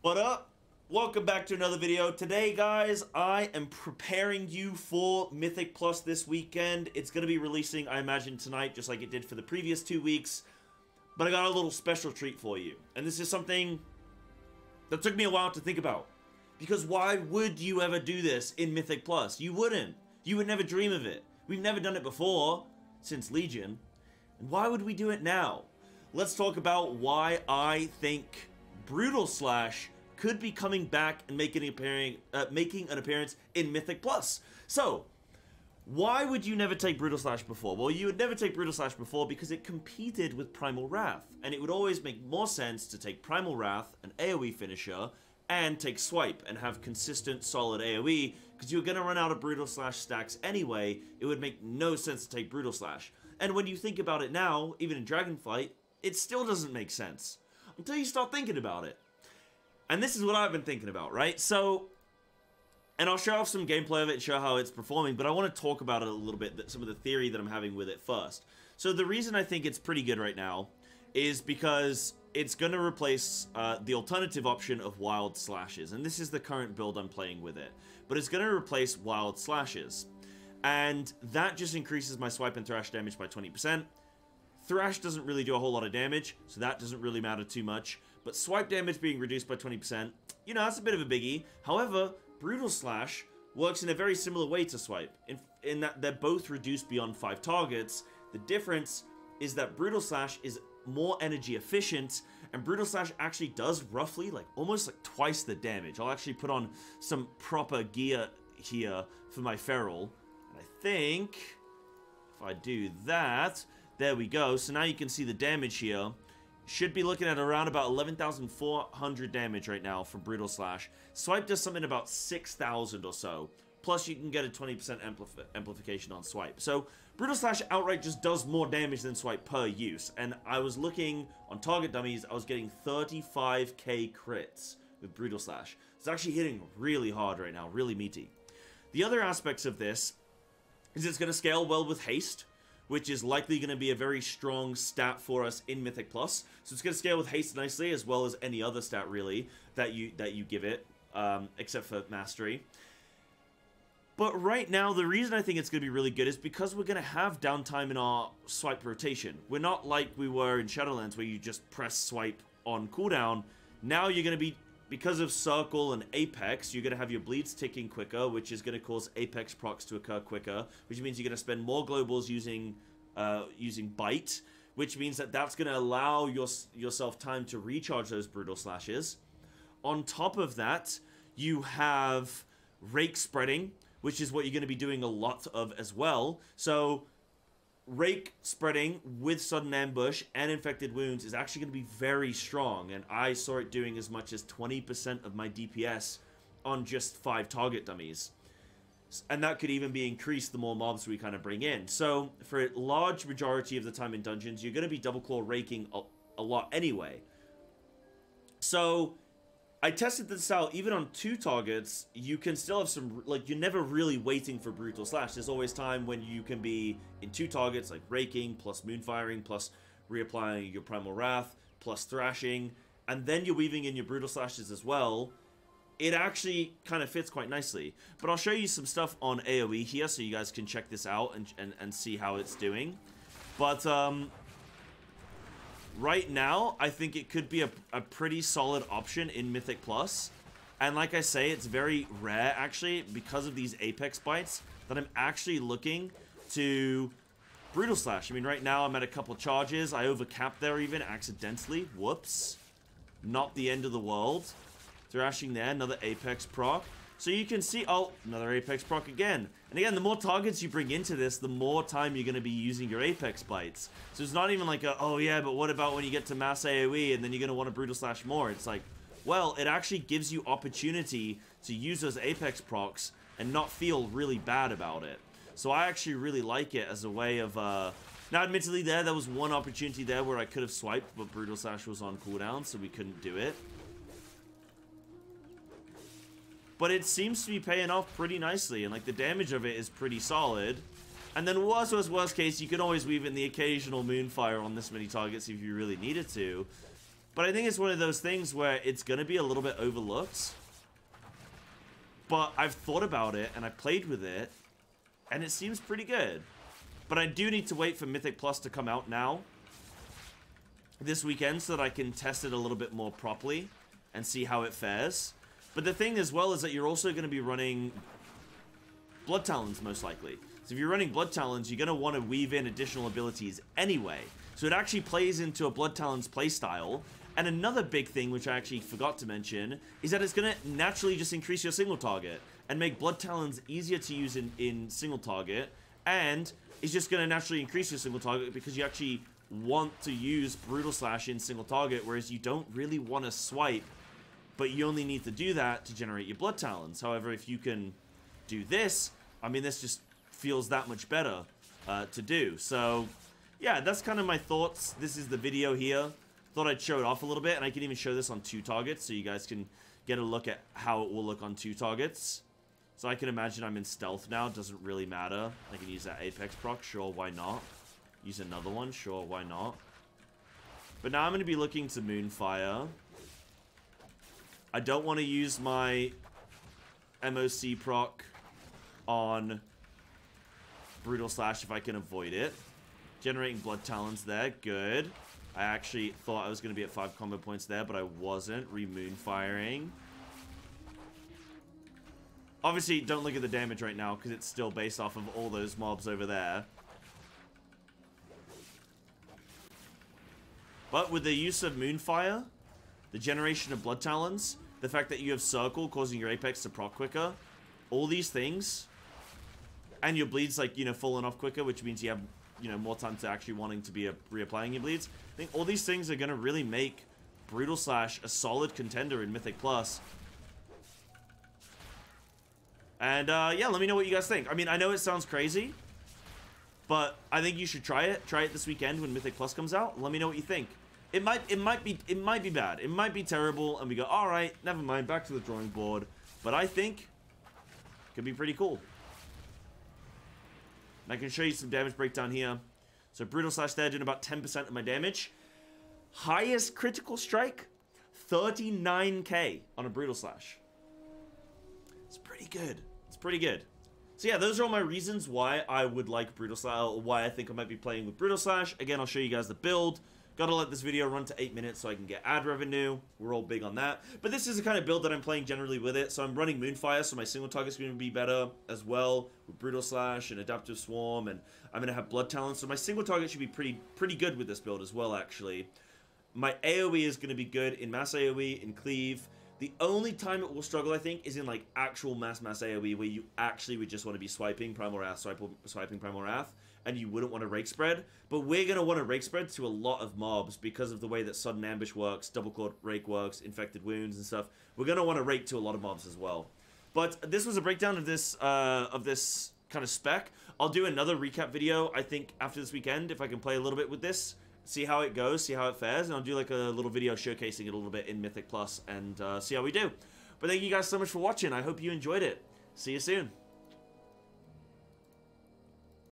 What up? Welcome back to another video. Today, guys, I am preparing you for Mythic Plus this weekend. It's going to be releasing, I imagine, tonight, just like it did for the previous 2 weeks. But I got a little special treat for you. And this is something that took me a while to think about. Because why would you ever do this in Mythic Plus? You wouldn't. You would never dream of it. We've never done it before, since Legion. And why would we do it now? Let's talk about why I think Brutal Slash could be coming back and making an appearance in Mythic Plus. So, why would you never take Brutal Slash before? Well, you would never take Brutal Slash before because it competed with Primal Wrath, and it would always make more sense to take Primal Wrath, an AoE finisher, and take Swipe and have consistent, solid AoE, because you're going to run out of Brutal Slash stacks anyway. It would make no sense to take Brutal Slash. And when you think about it now, even in Dragonflight, it still doesn't make sense until you start thinking about it. And this is what I've been thinking about, right? So, and I'll show off some gameplay of it and show how it's performing, but I want to talk about it a little bit, some of the theory that I'm having with it first. So the reason I think it's pretty good right now is because it's going to replace the alternative option of Wild Slashes. And this is the current build I'm playing with it. But it's going to replace Wild Slashes. And that just increases my Swipe and Thrash damage by 20%. Thrash doesn't really do a whole lot of damage, so that doesn't really matter too much. But Swipe damage being reduced by 20%, you know, that's a bit of a biggie. However, Brutal Slash works in a very similar way to Swipe, in that they're both reduced beyond 5 targets. The difference is that Brutal Slash is more energy efficient, and Brutal Slash actually does roughly, almost twice the damage. I'll actually put on some proper gear here for my Feral. And I think, if I do that, there we go. So now you can see the damage here. Should be looking at around about 11,400 damage right now from Brutal Slash. Swipe does something about 6,000 or so. Plus you can get a 20% amplification on Swipe. So Brutal Slash outright just does more damage than Swipe per use. And I was looking on target dummies, I was getting 35k crits with Brutal Slash. It's actually hitting really hard right now, really meaty. The other aspects of this is it's going to scale well with haste, which is likely going to be a very strong stat for us in Mythic Plus. So it's going to scale with haste nicely, as well as any other stat, really, that you give it, except for Mastery. But right now, the reason I think it's going to be really good is because we're going to have downtime in our Swipe rotation. We're not like we were in Shadowlands, where you just press Swipe on cooldown. Now you're going to be, because of Circle and Apex, you're going to have your bleeds ticking quicker, which is going to cause Apex procs to occur quicker, which means you're going to spend more globals using Bite, which means that that's going to allow yourself time to recharge those Brutal Slashes. On top of that, you have Rake spreading, which is what you're going to be doing a lot of as well. So Rake spreading with Sudden Ambush and Infected Wounds is actually going to be very strong, and I saw it doing as much as 20% of my DPS on just 5 target dummies. And that could even be increased the more mobs we kind of bring in. So for a large majority of the time in dungeons, you're going to be double claw raking a lot anyway. So I tested this out. Even on 2 targets, you can still have some, you're never really waiting for Brutal Slash. There's always time when you can be in 2 targets, like Raking, plus Moonfiring, plus reapplying your Primal Wrath, plus Thrashing, and then you're weaving in your Brutal Slashes as well. It actually kind of fits quite nicely. But I'll show you some stuff on AoE here, so you guys can check this out and see how it's doing. But, right now, I think it could be a pretty solid option in Mythic Plus. And like I say, it's very rare, actually, because of these Apex bites, that I'm actually looking to Brutal Slash. I mean, right now, I'm at a couple charges. I overcapped there even, accidentally. Whoops. Not the end of the world. Thrashing there, another Apex proc. So you can see, oh, another Apex proc again. And again, the more targets you bring into this, the more time you're going to be using your Apex bites. So it's not even like a, oh yeah, but what about when you get to mass AoE and then you're going to want to Brutal Slash more? It's like, well, it actually gives you opportunity to use those Apex procs and not feel really bad about it. So I actually really like it as a way of, now admittedly there was one opportunity there where I could have swiped, but Brutal Slash was on cooldown, so we couldn't do it. But it seems to be paying off pretty nicely, and the damage of it is pretty solid. And then worst case, you can always weave in the occasional Moonfire on this many targets if you really needed to. But I think it's one of those things where it's going to be a little bit overlooked. But I've thought about it, and I've played with it, and it seems pretty good. But I do need to wait for Mythic Plus to come out now, this weekend, so that I can test it a little bit more properly and see how it fares. But the thing as well is that you're also going to be running Blood Talons, most likely. So if you're running Blood Talons, you're going to want to weave in additional abilities anyway. So it actually plays into a Blood Talons playstyle. And another big thing, which I actually forgot to mention, is that it's going to naturally just increase your single target and make Blood Talons easier to use in single target. And it's just going to naturally increase your single target because you actually want to use Brutal Slash in single target, whereas you don't really want to swipe, but you only need to do that to generate your Blood Talons. However, if you can do this, I mean, this just feels that much better to do. So, yeah, that's kind of my thoughts. This is the video here. Thought I'd show it off a little bit, and I can even show this on 2 targets, so you guys can get a look at how it will look on 2 targets. So I can imagine I'm in stealth now. Doesn't really matter. I can use that Apex proc. Sure, why not? Use another one. Sure, why not? But now I'm going to be looking to Moonfire. I don't want to use my MOC proc on Brutal Slash if I can avoid it. Generating Blood Talons there. Good. I actually thought I was going to be at 5 combo points there, but I wasn't. Re-Moonfiring. Obviously, don't look at the damage right now, because it's still based off of all those mobs over there. But with the use of Moonfire, the generation of Blood Talons, the fact that you have Circle causing your Apex to proc quicker, all these things, and your bleeds, like, you know, falling off quicker, which means you have, you know, more time to actually wanting to be reapplying your bleeds. I think all these things are going to really make Brutal Slash a solid contender in Mythic Plus. And, yeah, let me know what you guys think. I mean, I know it sounds crazy, but I think you should try it. Try it this weekend when Mythic Plus comes out. Let me know what you think. It might be bad. It might be terrible, and we go, all right, never mind, back to the drawing board. But I think it could be pretty cool. And I can show you some damage breakdown here. So Brutal Slash there doing about 10% of my damage. Highest critical strike, 39k on a Brutal Slash. It's pretty good. It's pretty good. So yeah, those are all my reasons why I would like Brutal Slash, or why I think I might be playing with Brutal Slash. Again, I'll show you guys the build. Gotta let this video run to 8 minutes so I can get ad revenue. We're all big on that. But this is the kind of build that I'm playing generally with it. So I'm running Moonfire, so my single target's going to be better as well with Brutal Slash and Adaptive Swarm, and I'm going to have Blood Talons. So my single target should be pretty good with this build as well, actually. My AoE is going to be good in mass AoE, in cleave. The only time it will struggle, I think, is in like actual mass AoE, where you actually would just want to be swiping Primal Wrath, swiping Primal Wrath, and you wouldn't want to rake spread. But we're going to want to rake spread to a lot of mobs because of the way that Sudden Ambush works, Double Clawed Rake works, Infected Wounds and stuff. We're going to want to rake to a lot of mobs as well. But this was a breakdown of this kind of spec. I'll do another recap video, I think, after this weekend, if I can play a little bit with this. See how it goes, see how it fares, and I'll do like a little video showcasing it a little bit in Mythic Plus and see how we do. But thank you guys so much for watching. I hope you enjoyed it. See you soon.